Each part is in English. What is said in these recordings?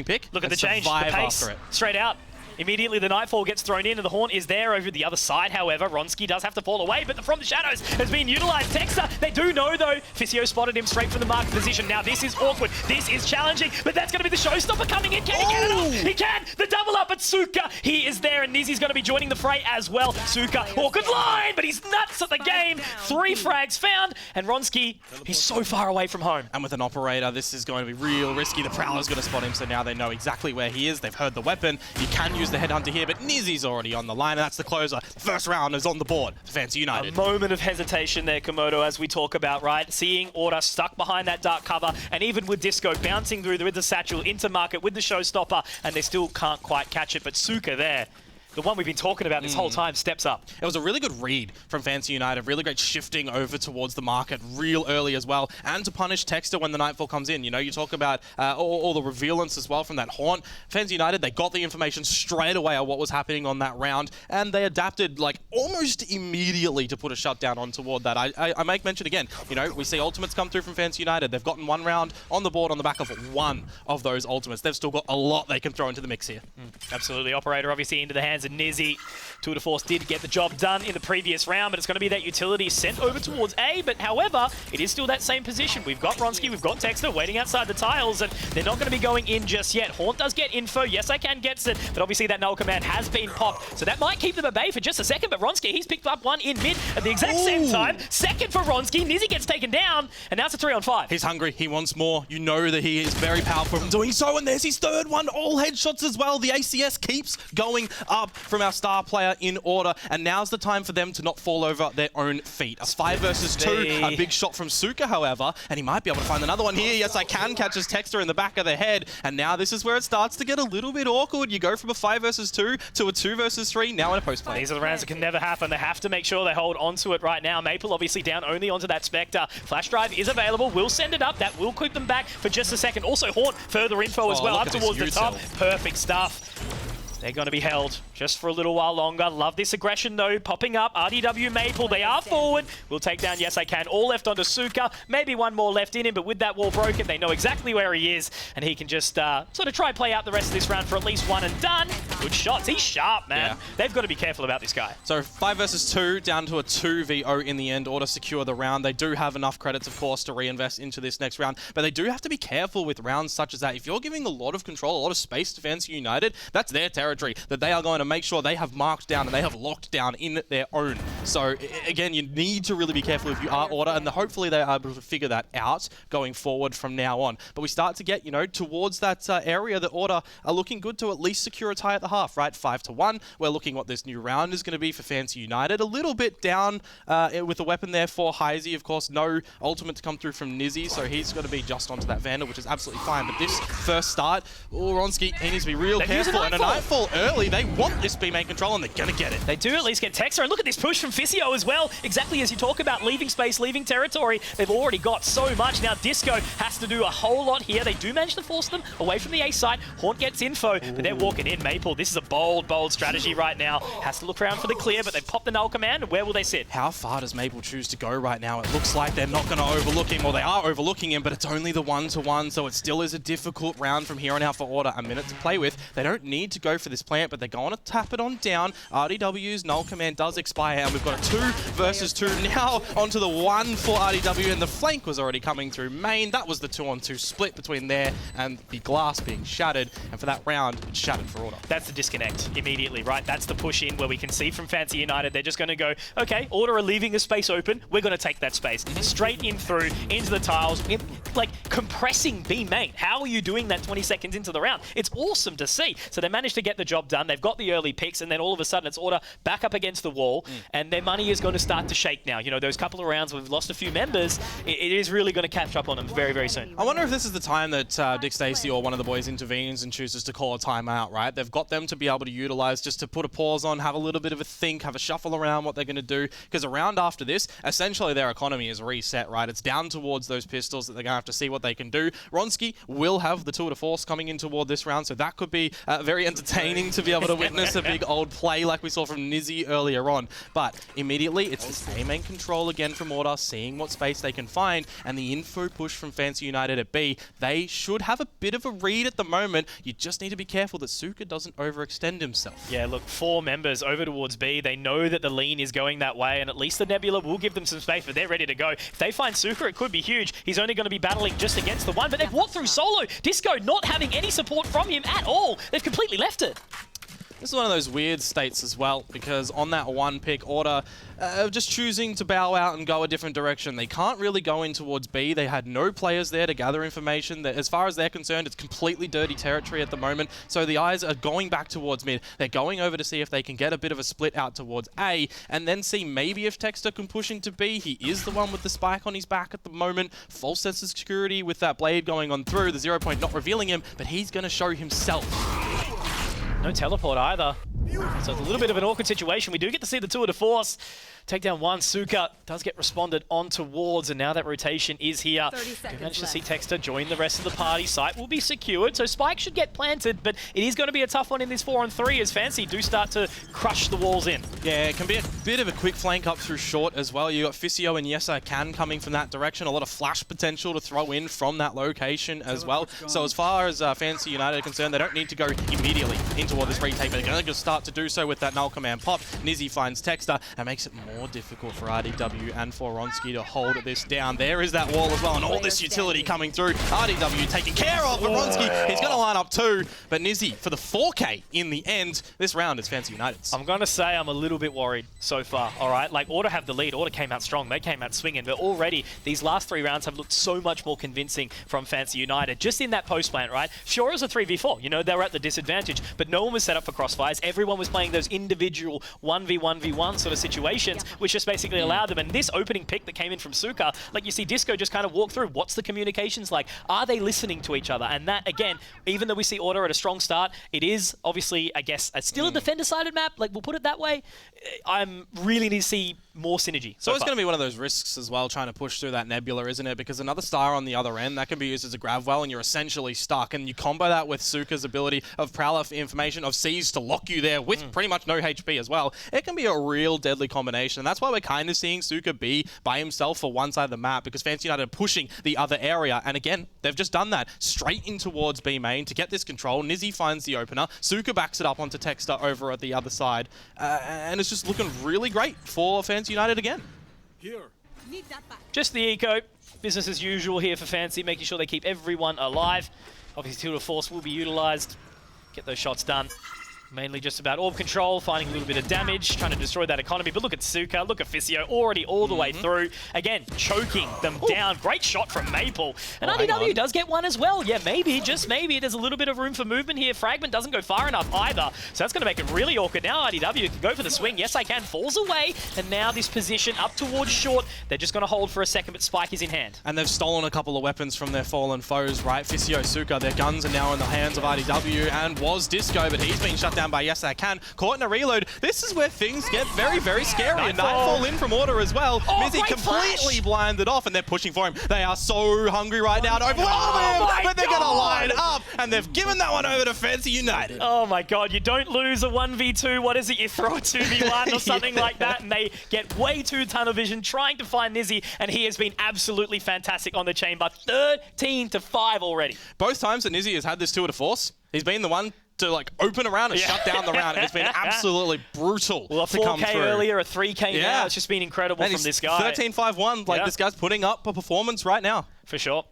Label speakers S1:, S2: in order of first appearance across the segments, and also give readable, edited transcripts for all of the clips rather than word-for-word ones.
S1: pick.
S2: Look at the change, the pace, straight out. Immediately the Nightfall gets thrown in and the Haunt is there over the other side. However, Ronski does have to fall away, but From the Shadows has been utilized. Texter, they do know though. Fissio spotted him straight from the marked position. Now this is awkward. This is challenging, but that's going to be the showstopper coming in. Can he get it off? He can! The double up at Suka. He is there and Nizzy's going to be joining the fray as well. Suka, awkward line, but he's nuts at the game. 3 frags found, and Ronski, he's so far away from home.
S1: And with an operator, this is going to be real risky. The Prowler's going to spot him, so now they know exactly where he is. They've heard the weapon. You can use the Headhunter here, but Nizzy's already on the line, and that's the closer. First round is on the board for Fancy United.
S2: A moment of hesitation there, Komodo, as we talk about, right? Seeing Order stuck behind that dark cover, and even with Disco bouncing through with the satchel into market with the showstopper, and they still can't quite catch it, but Suka there, the one we've been talking about this whole time, steps up.
S1: It was a really good read from Fancy United, really great shifting over towards the market real early as well, and to punish Texter when the Nightfall comes in. You know, you talk about all the revealance as well from that Haunt. Fancy United, they got the information straight away on what was happening on that round, and they adapted like almost immediately to put a shutdown on toward that. I make mention again, you know, we see ultimates come through from Fancy United. They've gotten 1 round on the board on the back of 1 of those ultimates. They've still got a lot they can throw into the mix here.
S2: Absolutely. Operator obviously into the hands and Nizzy. Tour de Force did get the job done in the previous round, but it's going to be that utility sent over towards A, but however, it is still that same position. We've got Ronski, we've got Texter waiting outside the tiles, and they're not going to be going in just yet. Haunt does get info, yes I can gets it, but obviously that null command has been popped, so that might keep them at bay for just a second, but Ronski, he's picked up 1 in mid at the exact same time. Second for Ronski, Nizzy gets taken down, and now it's a 3-on-5.
S1: He's hungry, he wants more. You know that he is very powerful from doing so, and there's his 3rd one, all headshots as well. The ACS keeps going up from our star player in Order, and now's the time for them to not fall over their own feet. A 5 versus 2, a big shot from Suka, however, and he might be able to find another one here. Yes, I can catch his Texter in the back of the head, and now this is where it starts to get a little bit awkward. You go from a 5 versus 2 to a 2 versus 3, now in a post play.
S2: These are the rounds that can never happen. They have to make sure they hold onto it right now. Maple obviously down only onto that Spectre. Flash drive is available. We'll send it up. That will keep them back for just a second. Also Haunt, further info as well up towards the top. Perfect stuff. They're going to be held just for a little while longer. Love this aggression, though, popping up. RDW Maple, they are forward. We'll take down Yes I Can. All left onto Suka. Maybe 1 more left in him, but with that wall broken, they know exactly where he is, and he can just sort of try play out the rest of this round for at least 1 and done. Good shots. He's sharp, man. Yeah. They've got to be careful about this guy.
S1: So 5 versus 2, down to a 2v0 in the end. Order secure the round. They do have enough credits, of course, to reinvest into this next round, but they do have to be careful with rounds such as that. If you're giving a lot of control, a lot of space to Fancy United, that's their territory that they are going to make sure they have marked down and they have locked down in their own. So again, you need to really be careful if you are Order, and hopefully they are able to figure that out going forward from now on. But we start to get, you know, towards that area that Order are looking good to at least secure a tie at the half, right? 5-1. We're looking what this new round is going to be for Fancy United. A little bit down with the weapon there for Heisey. Of course, no ultimate to come through from Nizzy, so he's got to be just onto that Vandal, which is absolutely fine. But this first start, Ronski, he needs to be real careful. And a Nightfall early, they want this B-main control, and they're going to get it.
S2: They do at least get Texter, and look at this push from Fissio as well. Exactly as you talk about leaving space, leaving territory. They've already got so much. Now Disco has to do a whole lot here. They do manage to force them away from the A site. Haunt gets info, but they're walking in. Maple, this is a bold, bold strategy right now. Has to look around for the clear, but they've popped the null command. Where will they sit?
S1: How far does Maple choose to go right now? It looks like they're not going to overlook him, or they are overlooking him, but it's only the 1-1, so it still is a difficult round from here on out for Order. A minute to play with. They don't need to go for this plant, but they're going to tap it on down. RDW's null command does expire, and we've got a 2 versus 2 now onto the 1 for RDW, and the flank was already coming through main. That was the 2-on-2 split between there and the glass being shattered, and for that round, it's shattered for Order.
S2: That's the disconnect immediately, right? That's the push in where we can see from Fancy United, they're just going to go, okay, Order are leaving a space open, we're going to take that space. Straight in through, into the tiles, like compressing B main. How are you doing that 20 seconds into the round? It's awesome to see. So they managed to get the job done, they've got the early picks, and then all of a sudden it's Order back up against the wall, and their money is going to start to shake now. You know, those couple of rounds we've lost a few members, it is really going to catch up on them very, very soon.
S1: I wonder if this is the time that Dick Stacey or one of the boys intervenes and chooses to call a timeout, right? They've got them to be able to utilize just to put a pause on, have a little bit of a think, have a shuffle around what they're going to do, because a round after this, essentially their economy is reset, right? It's down towards those pistols that they're going to have to see what they can do. Wronski will have the tour de force coming in toward this round, so that could be very entertaining to be able to witness a big old play like we saw from Nizzy earlier on. But immediately, it's the same main control again from Order, seeing what space they can find, and the info push from Fancy United at B. They should have a bit of a read at the moment. You just need to be careful that Suka doesn't overextend himself.
S2: Yeah, look, 4 members over towards B. They know that the lean is going that way, and at least the Nebula will give them some space, but they're ready to go. If they find Suka, it could be huge. He's only going to be battling just against the one, but they've walked through solo. Disco not having any support from him at all. They've completely left it.
S1: This is one of those weird states as well, because on that one pick, Order just choosing to bow out and go a different direction. They can't really go in towards B. They had no players there to gather information. As far as they're concerned, it's completely dirty territory at the moment. So the eyes are going back towards mid. They're going over to see if they can get a bit of a split out towards A, and then see maybe if Texter can push into B. He is the one with the spike on his back at the moment. False sense of security with that blade going on through. The 0 point not revealing him, but he's going to show himself.
S2: No teleport either. So it's a little bit of an awkward situation. We do get to see the tour de force take down one. Suka does get responded on towards, and now that rotation is here. We managed to see Texter join the rest of the party. Site will be secured, so Spike should get planted, but it is going to be a tough one in this 4-on-3 as Fancy do start to crush the walls in.
S1: Yeah, it can be a bit of a quick flank up through short as well. You got Fisio and Yesa Can coming from that direction. A lot of flash potential to throw in from that location as well. So as far as Fancy United are concerned, they don't need to go immediately into all this retake, but they're going to start to do so with that null command pop. Nizzy finds Texter and makes it more difficult for RDW and for Wronski to hold this down. There is that wall as well, and all this utility coming through. RDW taken care of, but Wronski, he's going to line up too. But Nizzy, for the 4K in the end, this round is Fancy United's.
S2: I'm going to say I'm a little bit worried so far, all right? Like, Order have the lead. Order came out strong. They came out swinging. But already, these last 3 rounds have looked so much more convincing from Fancy United. Just in that post plant, right? Sure, it was a 3v4. You know, they were at the disadvantage, but no one was set up for crossfires. Everyone was playing those individual 1v1v1 sort of situations, which just basically allowed them. And this opening pick that came in from Suka, like you see Disco just kind of walk through. What's the communications like? Are they listening to each other? And that, again, even though we see Order at a strong start, it is obviously, I guess, still a defender-sided map. Like, we'll put it that way. I'm really need to see more synergy.
S1: So it's going to be one of those risks as well, trying to push through that Nebula, isn't it? Because another star on the other end, that can be used as a grab well, and you're essentially stuck. And you combo that with Suka's ability of Prowler for information, of Seize to lock you there with pretty much no HP as well. It can be a real deadly combination. And that's why we're kind of seeing Suka be by himself for one side of the map, because Fancy United are pushing the other area. And again, they've just done that straight in towards B main to get this control. Nizzy finds the opener. Suka backs it up onto Texter over at the other side. And it's just looking really great for Fancy United again.
S2: Just the eco. Business as usual here for Fancy, making sure they keep everyone alive. Obviously, Tour de Force will be utilized. Get those shots done. Mainly just about orb control, finding a little bit of damage, trying to destroy that economy. But look at Suka, look at Fisio, already all the way through. Again, choking them down. Great shot from Maple. And RDW does get one as well. Yeah, maybe, just maybe, there's a little bit of room for movement here. Fragment doesn't go far enough either. So that's going to make it really awkward. Now RDW can go for the swing. Yes, I can. Falls away. And now this position up towards short. They're just going to hold for a second, but Spike is in hand.
S1: And they've stolen a couple of weapons from their fallen foes, right? Fisio, Suka, their guns are now in the hands of RDW and was Disco, but he's been shut down by Yes, I Can. Caught in a reload. This is where things get very, very scary. And Nightfall in from Order as well. Mizzy completely blinded off, and they're pushing for him. They are so hungry right now to overwhelm him, but they're going to line up, and they've given that one over to Fancy United.
S2: Oh my god, you don't lose a 1v2. What is it? You throw a 2v1 or something like that, and they get way too tunnel vision trying to find Nizzy, and he has been absolutely fantastic on the chamber. 13-5 already.
S1: Both times that Nizzy has had this tour de force, he's been the one to like open a round and shut down the round, and it's been absolutely brutal
S2: well, a
S1: to come
S2: 4K
S1: through.
S2: Earlier, a 3K now. It's just been incredible from this guy.
S1: 13-5-1, like this guy's putting up a performance right now.
S2: For sure.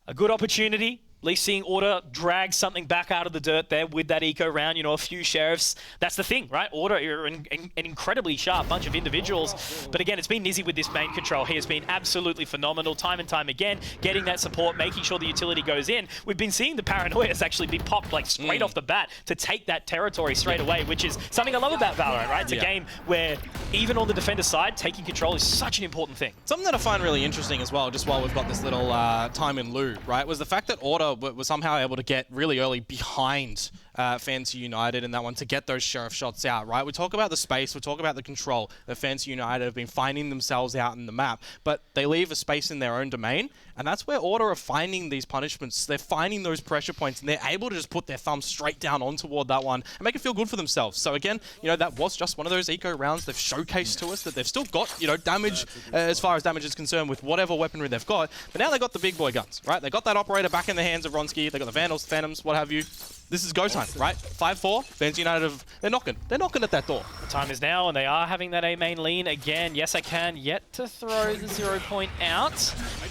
S2: A good opportunity. At least seeing Order drag something back out of the dirt there with that eco round, you know, a few sheriffs. That's the thing, right? Order are an incredibly sharp bunch of individuals. But again, it's been Nizzy with this main control. He has been absolutely phenomenal time and time again, getting that support, making sure the utility goes in. We've been seeing the Paranoias actually be popped like straight off the bat to take that territory straight away, which is something I love about Valorant, right? It's a game where even on the defender side, taking control is such an important thing.
S1: Something that I find really interesting as well, just while we've got this little time in lieu, right, was the fact that Order was somehow able to get really early behind Fantasy United in that one to get those Sheriff shots out, right? We talk about the space, we talk about the control that Fantasy United have been finding themselves out in the map, but they leave a space in their own domain, and that's where Order are finding these punishments. They're finding those pressure points, and they're able to just put their thumb straight down on toward that one and make it feel good for themselves. So again, you know, that was just one of those eco rounds. They've showcased to us that they've still got, you know, damage as far as damage is concerned with whatever weaponry they've got, but now they've got the big boy guns, right? They got that Operator back in the hands of Ronski. They got the Vandals, Phantoms, what have you. This is go time, right? 5-4. Fantasy United they're knocking at that door.
S2: The time is now, and they are having that A main lean again. Yes, I can. Yet to throw the 0 point out.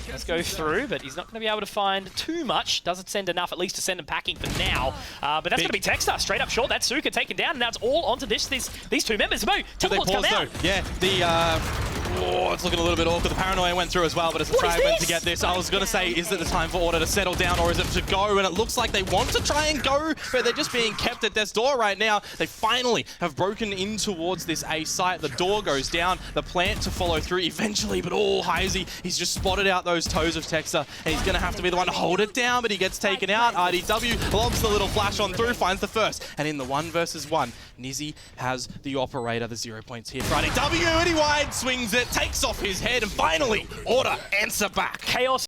S2: Let's go through, but he's not going to be able to find too much. Doesn't send enough, at least to send him packing for now. But that's going to be Texter straight up short. That's Suka taken down, and now it's all onto these two members. Bo, teleports come out.
S1: Though? Yeah, oh, it's looking a little bit awkward. The Paranoia went through as well, but it's a fragment to get this. I was going to say, is it the time for Order to settle down, or is it to go? And it looks like they want to try and go, but they're just being kept at death's door right now. They finally have broken in towards this A site. The door goes down, the plant to follow through eventually, but Heisey, he's just spotted out those toes of Texter, and he's going to have to be the one to hold it down, but he gets taken out. RDW lobs the little flash on through, finds the first, and in the 1 versus 1, Nizzy has the Operator, the 0 points here for RDW, and he wide swings it, takes off his head, and finally, Order answer back.
S2: Chaos